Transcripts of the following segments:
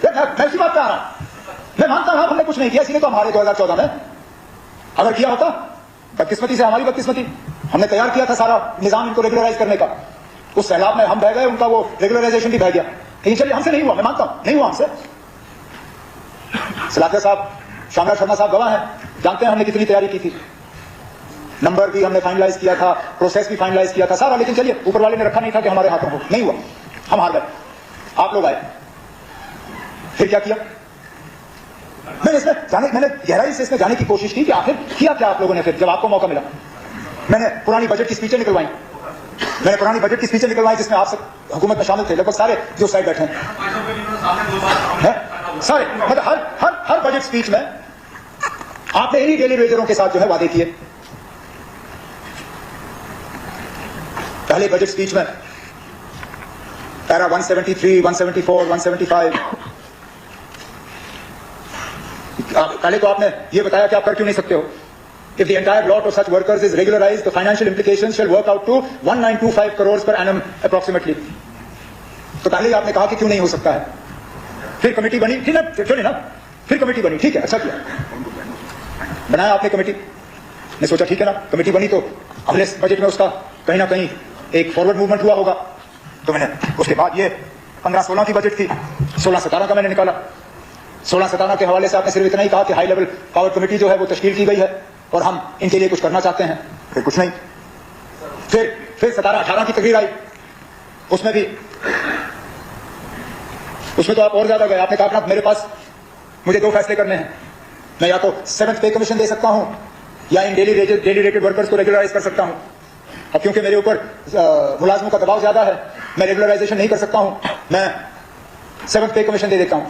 मैं इसी बात पे आ रहा हूं। मैं मानता हूं हमने कुछ नहीं किया, इसीलिए तो हमारे 2014 में अगर किया होता, बदकिस्मती से हमारी बदकिस्मती, हमने तैयार किया था सारा निजाम इनको रेगुलराइज करने का। उस सैलाब में हम बह गए, उनका वो रेगुलराइजेशन भी बह गया। लेकिन चलिए हमसे नहीं हुआ, मैं मानता हूं नहीं हुआ हमसे। सलाथिया साहब, शानदार शर्मा साहब गवाह हैं, जानते हैं हमने कितनी तैयारी की थी। नंबर भी हमने फाइनलाइज किया था, प्रोसेस भी फाइनलाइज किया था सारा, लेकिन चलिए ऊपर वाले ने रखा नहीं था कि हमारे हाथों हो, नहीं हुआ, हम हार गए। आप लोग आए, फिर क्या किया? मैंने गहराई से इसमें जाने की कोशिश की कि आखिर किया क्या आप लोगों ने। फिर जब आपको मौका मिला, मैंने पुरानी बजट की स्पीचें निकलवाई, जिसमें आप सब हुकूमत में शामिल थे, लगभग सारे जो साइड बैठे हैं सारे, मतलब हर बजट स्पीच में आपने इन्हीं डेली वेजरों के साथ जो है वादे किए। पहले बजट स्पीच में पैरा 173, 174, 175, पहले तो आपने ये बताया कि आप कर क्यों नहीं सकते हो। If the entire lot of such workers is regularized, the financial implications shall work out to 1925 crores per annum approximately. तो पहले ही आपने कहा कि क्यों नहीं हो सकता है। फिर कमेटी बनी, ठीक है, चलिए ना, फिर कमेटी बनी, ठीक है, अच्छा किया, बनाया आपने कमेटी ने, सोचा ठीक है ना, कमेटी बनी तो अगले बजट में उसका कहीं ना कहीं एक फॉरवर्ड मूवमेंट हुआ होगा। तो मैंने उसके बाद ये 15-16 की बजट थी, 16-17 का मैंने निकाला। 16-17 के हवाले से आपने सिर्फ इतना ही कहा कि हाई लेवल पावर कमेटी जो है वो तश्कील की गई है और हम इनके लिए कुछ करना चाहते हैं, फिर कुछ नहीं। फिर 17-18 की तकरीर आई, उसमें तो आप और ज्यादा गए। आपने कहा मेरे पास मुझे 2 फैसले करने हैं, मैं या तो 7th पे कमीशन दे सकता हूं या इन डेली रेटेड वर्कर्स को रेगुलराइज कर सकता हूं। अब क्योंकि मेरे ऊपर मुलाजमों का दबाव ज्यादा है, मैं रेगुलराइजेशन नहीं कर सकता हूं, मैं 7th पे कमीशन दे देता हूं।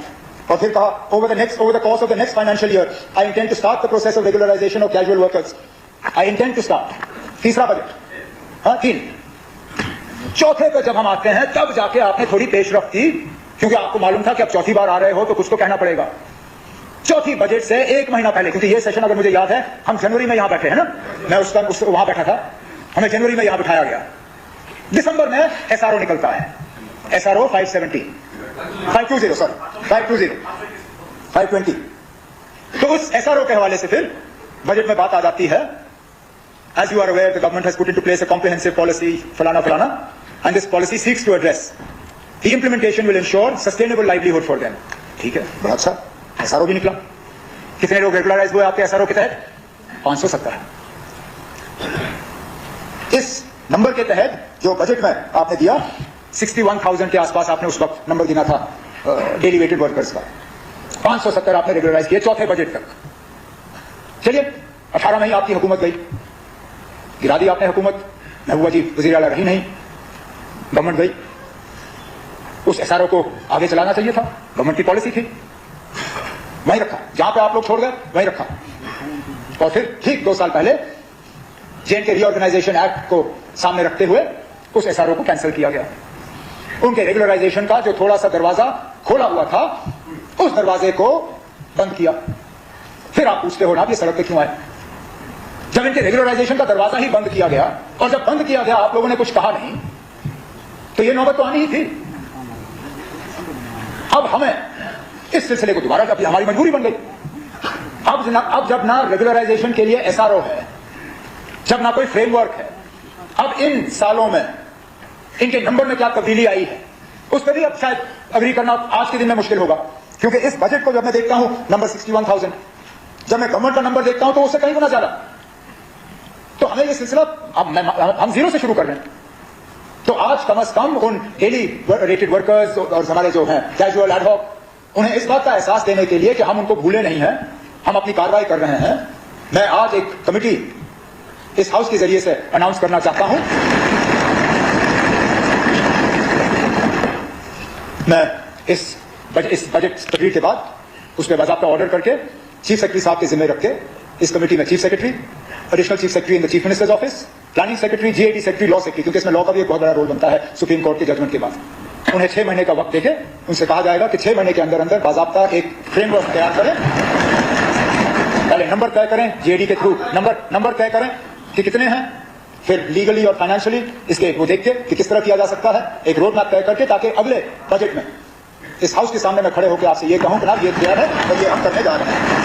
और फिर कहा over the course of the next financial year I intend to start the process of regularization of casual workers. I intend to start. तीसरा बजट, हाँ 3। चौथे पे जब हम आते हैं तब जाके आपने थोड़ी पेशरफ्त की, क्योंकि आपको मालूम था कि अब चौथी बार आ रहे हो तो कुछ तो कहना पड़ेगा। चौथी बजट से 1 महीना पहले, क्योंकि ये सेशन अगर मुझे याद है हम जनवरी में यहां बैठे हैं ना, मैं उस टाइम वहां बैठा था, हमें जनवरी में यहां बिठाया गया। दिसंबर में एसआरओ निकलता है, एसआरओ 520। तो उस एसआरओ के हवाले से फिर बजट में बात आ जाती है, as you are aware the government has put into place a comprehensive policy फलाना and this policy seeks to address the implementation will ensure sustainable livelihood for them। ठीक है, बहुत अच्छा, एसआरओ भी निकला। कितने लोग रेगुलराइज हुए आपके एसआरओ के तहत? 570। इस नंबर के तहत जो बजट में आपने दिया 61,000 के आसपास आपने उस वक्त नंबर गिना था डेली वेटेड वर्कर्स का, 570 आपने रेगुलराइज किए चौथे बजट तक। चलिए 18 में ही आपकी हुकूमत गई, गिरा दी आपने हुकूमत, महबूबा जी वजीर आला रही नहीं, गवर्नमेंट गई। उस एसआरओ को आगे चलाना चाहिए था, गवर्नमेंट की पॉलिसी थी, वहीं रखा, जहां पे आप लोग छोड़ गए वहीं रखा। और फिर ठीक 2 साल पहले जेएनके रीऑर्गेनाइजेशन एक्ट को सामने रखते हुए उस एसआरओ को कैंसिल किया गया। उनके रेगुलराइजेशन का जो थोड़ा सा दरवाजा खोला हुआ था उस दरवाजे को बंद किया। फिर आप पूछते हो ना ये सड़क पे क्यों आए, जब इनके रेगुलराइजेशन का दरवाजा ही बंद किया गया और जब बंद किया गया आप लोगों ने कुछ कहा नहीं, तो ये नौबत तो आनी ही थी। अब हमें इस सिलसिले को दोबारा, जब हमारी मजबूरी बन गई, अब जब ना रेगुलराइजेशन के लिए एसआरओ है, जब ना कोई फ्रेमवर्क है, अब इन सालों में इनके नंबर में क्या तब्दीली आई है उस पर भी अब शायद अग्री करना आज के दिन में मुश्किल होगा। क्योंकि इस बजट को जब मैं देखता हूं नंबर 61,000, जब मैं गवर्नमेंट का नंबर देखता हूं तो उससे कहीं गुना ज्यादा। तो हमें ये सिलसिला अब हम 0 से शुरू कर रहे हैं। तो आज कम से कम उन डेली रेटेड वर्कर्स और हमारे जो हैं कैजुअल एडहॉक, उन्हें इस बात का एहसास देने के लिए कि हम उनको भूले नहीं हैं, हम अपनी कार्रवाई कर रहे हैं। मैं आज एक कमेटी इस हाउस के जरिए से अनाउंस करना चाहता हूं। मैं इस बजट तकरीर के बाद उस पर बाज़ाब्ता ऑर्डर करके चीफ सेक्रेटरी साहब के जिम्मे रख के इस कमेटी में chief secretary, additional chief secretary in the chief minister's office, planning secretary, GAD secretary, law secretary, क्योंकि इसमें लॉ का भी एक बहुत बड़ा रोल बनता है सुप्रीम कोर्ट के जजमेंट के बाद। उन्हें 6 महीने का वक्त देके उनसे कहा जाएगा कि 6 महीने के अंदर अंदर बाज़ाब्ता एक फ्रेमवर्क तैयार करें। पहले नंबर तय करें, जीएडी के थ्रू नंबर तय करें कि कितने हैं, फिर लीगली और फाइनेंशियली इसके वो देख के कि किस तरह किया जा सकता है, एक रोड मैप तय करके, ताकि अगले बजट में इस हाउस के सामने मैं खड़े होकर आपसे ये कहूं कि ना ये तैयार है और ये हम करने जा रहे हैं।